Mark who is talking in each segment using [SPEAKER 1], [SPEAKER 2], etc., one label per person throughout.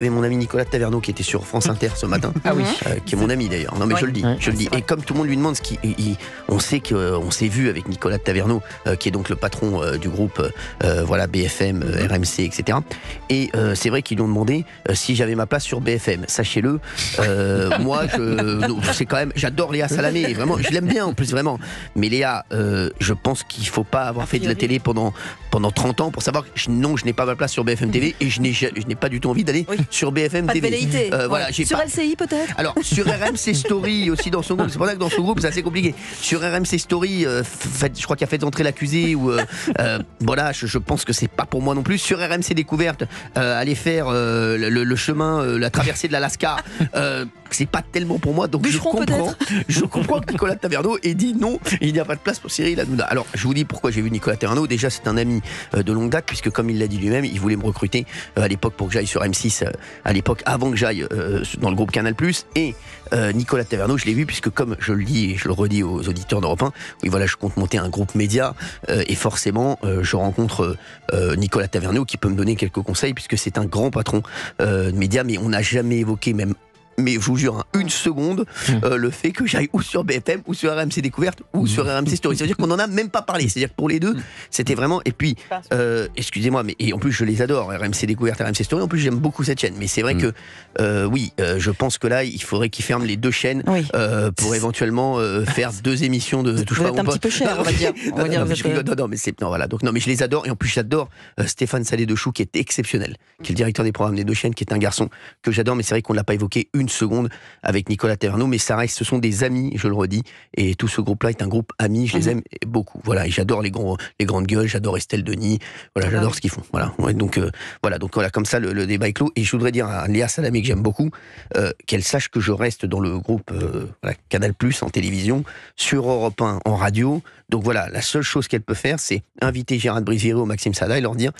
[SPEAKER 1] Il y avait mon ami Nicolas Taverneau qui était sur France Inter ce matin, qui est mon ami d'ailleurs. Non mais je le dis, Et comme tout le monde lui demande on sait qu'on s'est vu avec Nicolas Taverneau, qui est donc le patron du groupe, BFM, RMC, etc. Et c'est vrai qu'ils lui ont demandé si j'avais ma place sur BFM. Sachez-le, moi, c'est quand même, j'adore Léa Salamé, vraiment, je l'aime bien en plus vraiment. Mais Léa, je pense qu'il faut pas avoir fait de la télé pendant 30 ans pour savoir que je n'ai pas ma place sur BFM TV et je n'ai pas du tout envie d'aller sur BFM
[SPEAKER 2] pas
[SPEAKER 1] TV.
[SPEAKER 2] De velléité. Sur LCI peut-être.
[SPEAKER 1] Alors sur RMC Story aussi dans son groupe. C'est pour ça que dans son groupe c'est assez compliqué. Sur RMC Story, je crois qu'il a fait entrer l'accusé ou je pense que c'est pas pour moi non plus. Sur RMC Découverte, aller faire le chemin, la traversée de l'Alaska, c'est pas tellement pour moi. Donc je comprends que Nicolas Taverneau ait dit non, il n'y a pas de place pour Cyril Hanouna. Alors je vous dis pourquoi j'ai vu Nicolas Taverneau. Déjà c'est un ami de longue date puisque comme il l'a dit lui-même, il voulait me recruter à l'époque pour que j'aille sur M6. À l'époque, avant que j'aille dans le groupe Canal+, et Nicolas Taverneau, je l'ai vu, puisque comme je le dis et je le redis aux auditeurs d'Europe 1, oui voilà, je compte monter un groupe média, et forcément, je rencontre Nicolas Taverneau qui peut me donner quelques conseils, puisque c'est un grand patron de médias, mais on n'a jamais évoqué mais je vous jure, une seconde, le fait que j'aille ou sur BFM, ou sur RMC Découverte, ou sur RMC Story. C'est-à-dire qu'on n'en a même pas parlé. C'est-à-dire que pour les deux, c'était vraiment... Et puis, excusez-moi, et en plus, je les adore, RMC Découverte, RMC Story. En plus, j'aime beaucoup cette chaîne. Mais c'est vrai que, je pense que là, il faudrait qu'ils ferment les deux chaînes pour éventuellement faire 2 émissions de Touche pas à mon poste.
[SPEAKER 2] Un petit peu cher, on va dire.
[SPEAKER 1] Non, mais je les adore. Et en plus, j'adore Stéphane Salé-Dechoux, qui est exceptionnel, qui est le directeur des programmes des deux chaînes, qui est un garçon que j'adore. Mais c'est vrai qu'on ne l'a pas évoqué une seconde avec Nicolas Taverneau, mais ça reste, ce sont des amis, je le redis, et tout ce groupe-là est un groupe ami, je les aime beaucoup, voilà, et j'adore les grandes gueules, j'adore Estelle Denis, voilà, j'adore ce qu'ils font, voilà, donc comme ça le débat est clos, et je voudrais dire à Léa Salamé que j'aime beaucoup, qu'elle sache que je reste dans le groupe Canal+, en télévision, sur Europe 1 en radio, donc voilà, la seule chose qu'elle peut faire, c'est inviter Gérard Briziero ou Maxime Sada et leur dire: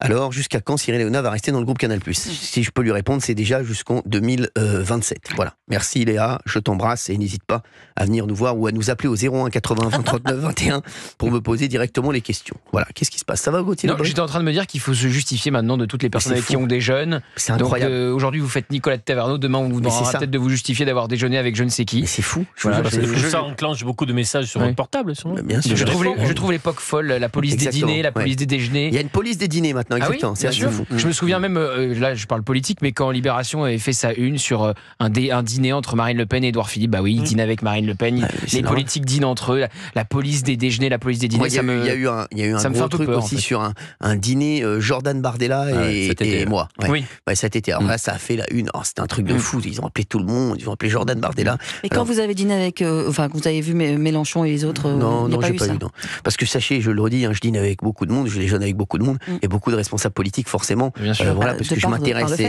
[SPEAKER 1] alors, jusqu'à quand Cyril Hanouna va rester dans le groupe Canal+? Si je peux lui répondre, c'est déjà jusqu'en 2027. Voilà. Merci Léa, je t'embrasse et n'hésite pas à venir nous voir ou à nous appeler au 01 80 20 39 21 pour me poser directement les questions. Voilà. Qu'est-ce qui se passe? Ça va, Gauthier?
[SPEAKER 3] Non, j'étais en train de me dire qu'il faut se justifier maintenant de toutes les personnes avec qui ont des jeunes.
[SPEAKER 1] C'est incroyable.
[SPEAKER 3] Donc, aujourd'hui, vous faites Nicolas Taverneau, demain, on vous donnera peut-être de vous justifier d'avoir déjeuné avec je ne sais qui.
[SPEAKER 1] Mais c'est fou.
[SPEAKER 4] Ça enclenche beaucoup de messages sur votre portable.
[SPEAKER 1] Bien sûr.
[SPEAKER 3] Je trouve l'époque folle, la police des dîners, la police des déjeuners.
[SPEAKER 1] Il y a une police des dîners maintenant, exactement.
[SPEAKER 3] Bien sûr. Je me souviens même, là je parle politique, mais quand Libération avait fait sa une sur un dîner entre Marine Le Pen et Édouard Philippe, ils dînent avec Marine Le Pen, les politiques dînent entre eux, la police des déjeuners, la police des dîners.
[SPEAKER 1] Il y a eu un gros truc aussi sur un dîner Jordan Bardella et moi. Cet été. Alors là, ça a fait la une. C'était un truc de fou. Ils ont appelé tout le monde, ils ont appelé Jordan Bardella.
[SPEAKER 2] Et quand vous avez dîné avec, que vous avez vu Mélenchon et les autres,
[SPEAKER 1] non, j'ai pas eu. Non. Parce que sachez, je le redis, je dîne avec beaucoup de monde, je déjeune avec beaucoup de monde et beaucoup de responsables politiques forcément.
[SPEAKER 3] Bien sûr.
[SPEAKER 1] Parce que je m'intéresse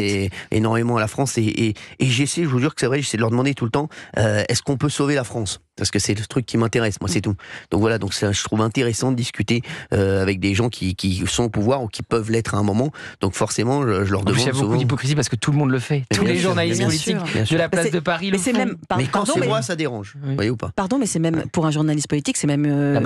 [SPEAKER 1] énormément à la France et j'essaie, je vous jure que c'est vrai, j'essaie de leur demander tout le temps, est-ce qu'on peut sauver la France? Parce que c'est le truc qui m'intéresse, moi, c'est tout. Donc voilà, je trouve intéressant de discuter avec des gens qui sont au pouvoir ou qui peuvent l'être à un moment. Donc forcément, je leur demande souvent.
[SPEAKER 3] Il y a beaucoup d'hypocrisie parce que tout le monde le fait. Tous les journalistes politiques de la place de Paris le font.
[SPEAKER 1] Mais quand c'est moi, ça dérange. Vous voyez ou pas?
[SPEAKER 2] Pardon, mais c'est même, pour un journaliste politique, c'est même la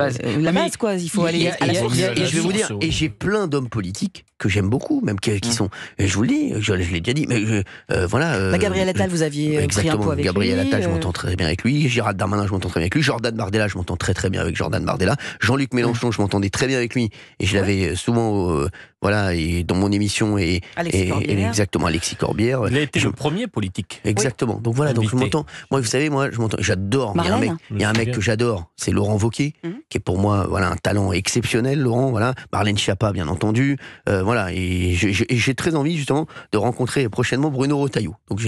[SPEAKER 2] base, quoi. Il faut aller à la source.
[SPEAKER 1] Et je vais vous dire, et j'ai plein d'hommes politiques que j'aime beaucoup, même qui sont, je vous le dis, je l'ai déjà dit, mais voilà.
[SPEAKER 2] Gabriel Attal, vous aviez pris un pot avec lui.
[SPEAKER 1] Gabriel Attal, je m'entends très bien avec lui. Gérald Darmanin, je m'entends très bien avec lui. Jordan Bardella, je m'entends très très bien avec Jordan Bardella. Jean-Luc Mélenchon, je m'entendais très bien avec lui. Et je l'avais souvent, et dans mon émission exactement, Alexis Corbière.
[SPEAKER 4] Il a été le premier politique.
[SPEAKER 1] Exactement. Donc voilà, donc je m'entends. Moi, vous savez, j'adore. Il y a un mec que j'adore, c'est Laurent Wauquiez, qui est pour moi, un talent exceptionnel, Laurent. Voilà, Marlène Schiappa, bien entendu. Et j'ai très envie justement de rencontrer prochainement Bruno Retailleau. Donc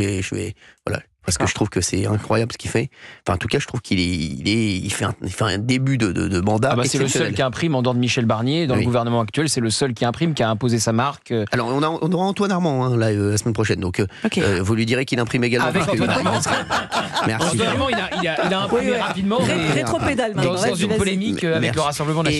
[SPEAKER 1] parce que je trouve que c'est incroyable ce qu'il fait. Enfin, en tout cas, je trouve qu'il fait un début de mandat.
[SPEAKER 3] C'est le seul qui imprime en dehors de Michel Barnier dans le gouvernement actuel. C'est le seul qui imprime, qui a imposé sa marque.
[SPEAKER 1] Alors, on aura Antoine Armand la semaine prochaine. Donc, vous lui direz qu'il imprime également.
[SPEAKER 3] Avec Antoine Armand.
[SPEAKER 1] Merci.
[SPEAKER 3] Antoine Armand, il a imprimé rapidement.
[SPEAKER 2] Rétropédale
[SPEAKER 3] dans une polémique avec le Rassemblement national.